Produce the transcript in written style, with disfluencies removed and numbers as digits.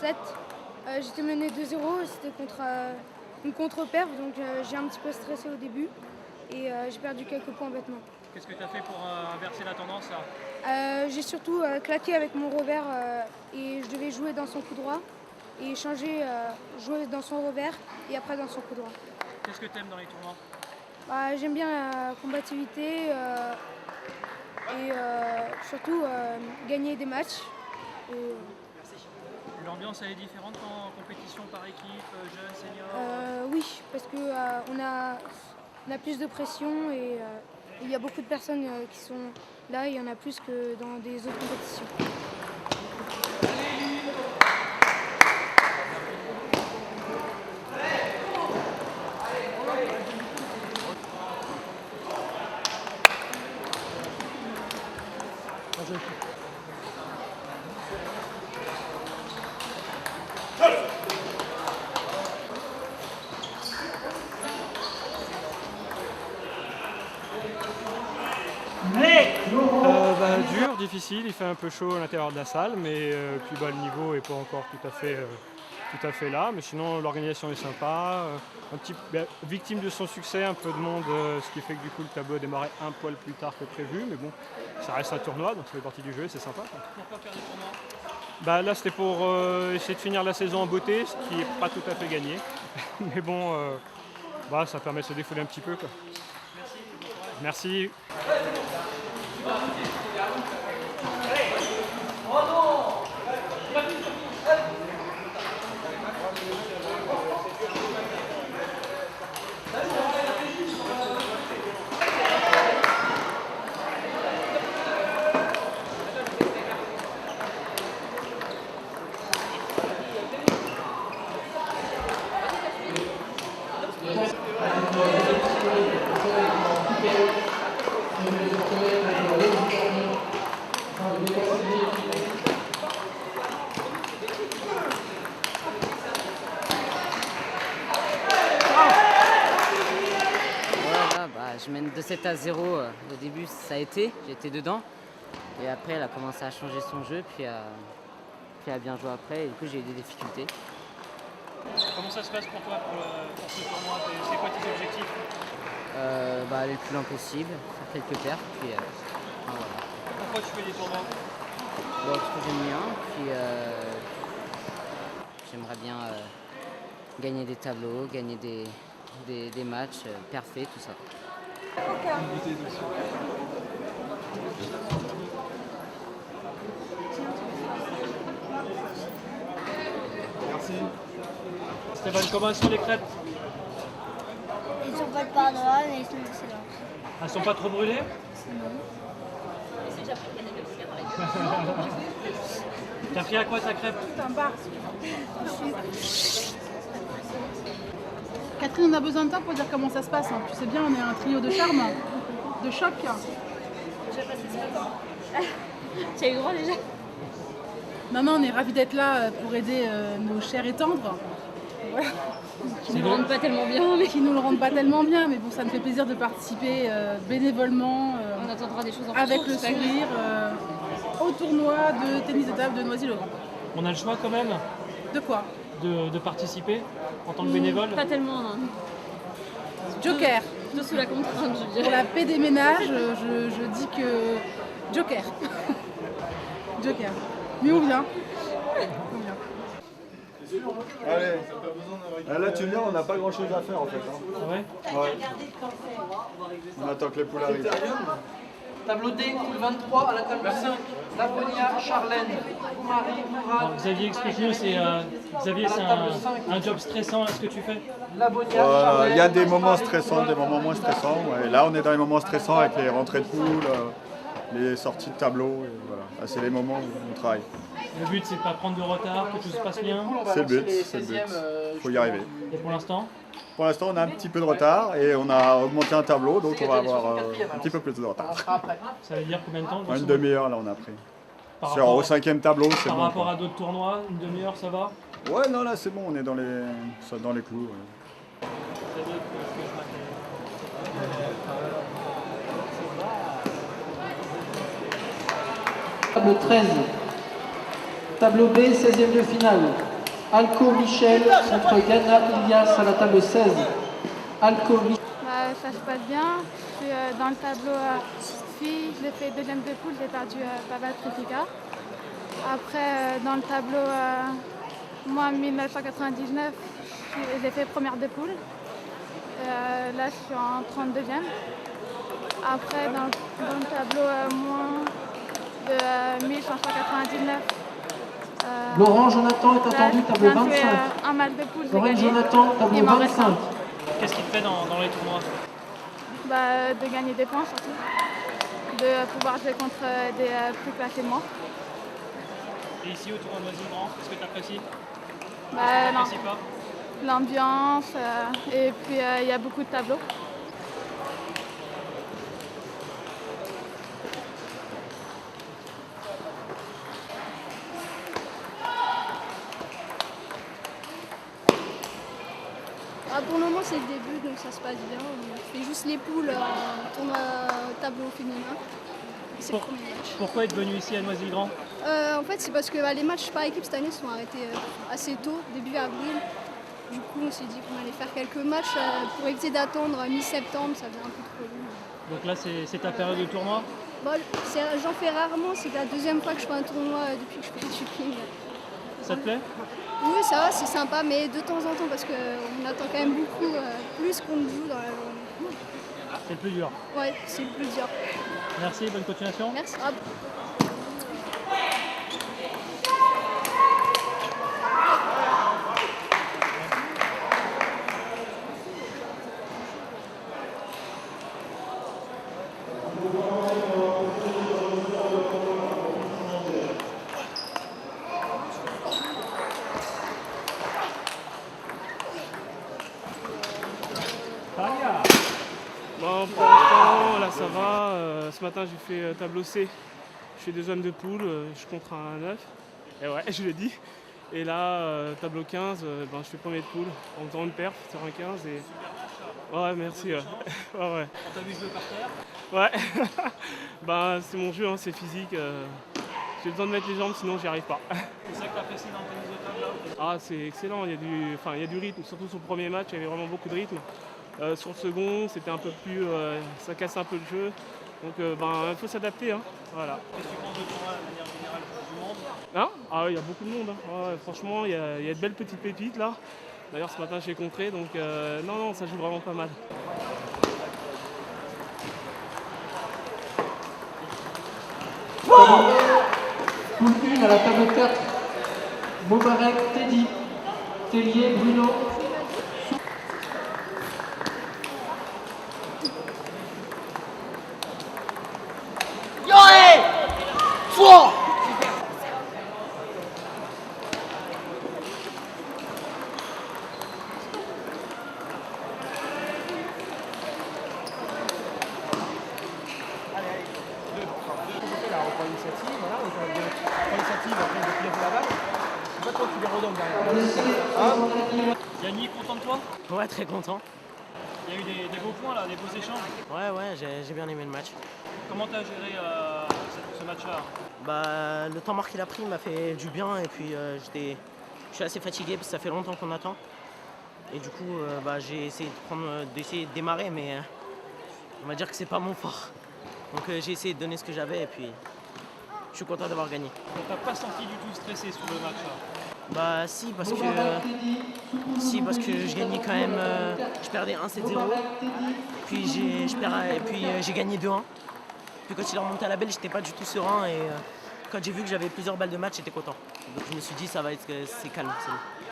7. J'étais mené 2-0, c'était contre une contre-perf, donc j'ai un petit peu stressé au début et j'ai perdu quelques points bêtement. Qu'est-ce que tu as fait pour inverser la tendance là? J'ai surtout claqué avec mon revers et je devais jouer dans son coup droit et changer, jouer dans son revers et après dans son coup droit. Qu'est-ce que tu aimes dans les tournois? J'aime bien la combativité et surtout gagner des matchs. L'ambiance elle est différente en compétition par équipe, jeune, senior? Oui, parce qu'on a plus de pression et il y a beaucoup de personnes qui sont là, il y en a plus que dans des autres compétitions. Dur, difficile, il fait un peu chaud à l'intérieur de la salle, mais puis le niveau n'est pas encore tout à fait là. Mais sinon, l'organisation est sympa. Victime de son succès, un peu de monde, ce qui fait que du coup le tableau a démarré un poil plus tard que prévu. Mais bon, ça reste un tournoi, donc ça fait partie du jeu, c'est sympa. Pourquoi faire des tournois? Là, c'était pour essayer de finir la saison en beauté, ce qui n'est pas tout à fait gagné. Mais bon, ça permet de se défouler un petit peu, quoi. Merci. Je mène de 7 à 0. Au début, ça a été, j'étais dedans. Et après, elle a commencé à changer son jeu, puis à bien jouer après. Et du coup, j'ai eu des difficultés. Comment ça se passe pour toi pour ce tournoi? C'est quoi tes objectifs? Aller le plus loin possible, faire quelques perfs, puis voilà. Pourquoi tu fais des tournois? Parce que j'aime bien, puis j'aimerais bien gagner des tableaux, gagner des matchs, parfaits, tout ça. Merci. Stéphane, comment sont les crêpes? Ils sont pas de par-delà, mais ils sont excellents. Elles sont pas trop brûlées? T'as pris à quoi ta crêpe? Un bar. Catherine, on a besoin de toi pour dire comment ça se passe. Hein. Tu sais bien, on est un trio de charme, de choc. J'ai passé ce temps. Tu as eu droit déjà? Non, on est ravis d'être là pour aider nos chers et tendres. Voilà. Qui ne le rendent pas tellement bien. Qui nous le rendent pas tellement bien, mais bon, ça me fait plaisir de participer bénévolement. On attendra des choses en avec le sourire au tournoi de tennis de table de Noisy-le-Grand. On a le choix quand même De quoi? de participer en tant que bénévole? Pas tellement, non. Joker. Plutôt sous la contrainte, je dirais. Pour la paix des ménages, je dis que Joker. Joker. Mais on vient. Allez. Là, tu viens, on n'a pas grand chose à faire en fait. Hein. Ah ouais? Ouais. On attend que les poules arrivent. Tableau D, poule 23 à la table 5. Lavonia, Charlène, Marie, Mourad. Xavier, explique-nous, Xavier, c'est un job stressant, ce que tu fais? Lavonia, Charlène. Il y a des moments stressants, des moments moins stressants. Ouais. Là, on est dans les moments stressants avec les rentrées de poules, les sorties de tableau. Voilà. Là, c'est les moments où on travaille. Le but, c'est de ne pas prendre de retard, que tout se passe bien? C'est le but, c'est le but. Il faut y arriver. Et pour l'instant? Pour l'instant, on a un petit peu de retard et on a augmenté un tableau, donc on va avoir un petit peu plus de retard. Ça veut dire combien de temps? Une demi-heure, là, on a pris. Au 5e tableau, c'est bon. Par rapport à d'autres tournois, une demi-heure, ça va? Ouais, non, là, c'est bon, on est dans les clous. Ouais. Table 13. Tableau B, 16e de finale. Alco Michel contre Yana Ilias à la table 16. Alco Michel. Ça se passe bien. Je suis dans le tableau filles, j'ai fait deuxième de poule, j'ai perdu Pavel Trifika. Après, dans le tableau moi 1999, j'ai fait première de poule. Là, je suis en 32e. Après, dans le tableau moins de 1599. Laurent Jonathan est attendu, tableau 25. Un match de poule. Laurent Jonathan, tableau 25. Qu'est-ce qui te fait dans les tournois? De gagner des points surtout. De pouvoir jouer contre des plus classés que moi. Et ici au tournoi de Noisy-le-Grand, qu'est-ce que tu apprécies? L'ambiance et puis il y a beaucoup de tableaux. Pour le moment c'est le début donc ça se passe bien. On fait juste les poules en tournoi tableau féminin. C'est le premier match. Pourquoi être venu ici à Noisy-le-Grand? En fait c'est parce que les matchs par équipe cette année sont arrêtés assez tôt, début avril. Du coup on s'est dit qu'on allait faire quelques matchs pour éviter d'attendre mi-septembre, ça faisait un peu trop long. Donc là c'est ta période de tournoi? J'en fais rarement, c'est la deuxième fois que je fais un tournoi depuis que je fais du shipping. Ça te plaît? Oui ça va, c'est sympa, mais de temps en temps parce qu'on attend quand même beaucoup plus qu'on ne joue dans la journée. C'est le plus dur. Ouais, c'est le plus dur. Merci, bonne continuation. Merci. Bon, pour l'instant, là ça va. Ce matin j'ai fait tableau C. Je fais deuxième de poule, je contre un 9. Et ouais, je l'ai dit. Et là, tableau 15, je fais premier de poule en faisant une perf sur un 15. Et... Ouais, merci. Ouais. Ouais. On t'a vu jouer par terre? Ouais. C'est mon jeu, hein, c'est physique. J'ai besoin de mettre les jambes, sinon j'y arrive pas. C'est ça que tu apprécies dans le tennis de table là? Ah, c'est excellent, il y a du rythme. Surtout sur le premier match, il y avait vraiment beaucoup de rythme. Sur le second, c'était un peu plus. Ça casse un peu le jeu. Donc il faut s'adapter. Hein. Voilà. Qu'est-ce que tu penses de tournoi de manière générale du monde? Hein? Ah oui, il y a beaucoup de monde. Hein. Ouais, franchement, il y a de belles petites pépites là. D'ailleurs ce matin j'ai contré, donc non, ça joue vraiment pas mal. Poule 1 à la table 4. Mobarek, Teddy, Tellier, Bruno. Yannick, content de toi? Ouais, très content. Il y a eu des beaux points là, des beaux échanges. Ouais, j'ai bien aimé le match. Comment tu as géré ce match-là? Le temps mort qu'il a pris m'a fait du bien et puis je suis assez fatigué parce que ça fait longtemps qu'on attend. Et du coup, j'ai essayé d'essayer de démarrer, mais on va dire que c'est pas mon fort. Donc j'ai essayé de donner ce que j'avais et puis je suis content d'avoir gagné. On t'a pas senti du tout stressé sur le match là? Si, parce que je gagnais quand même, je perdais 1-7-0, puis j'ai gagné 2-1. Puis quand il est remonté à la belle, j'étais pas du tout serein et quand j'ai vu que j'avais plusieurs balles de match, j'étais content. Donc je me suis dit c'est calme.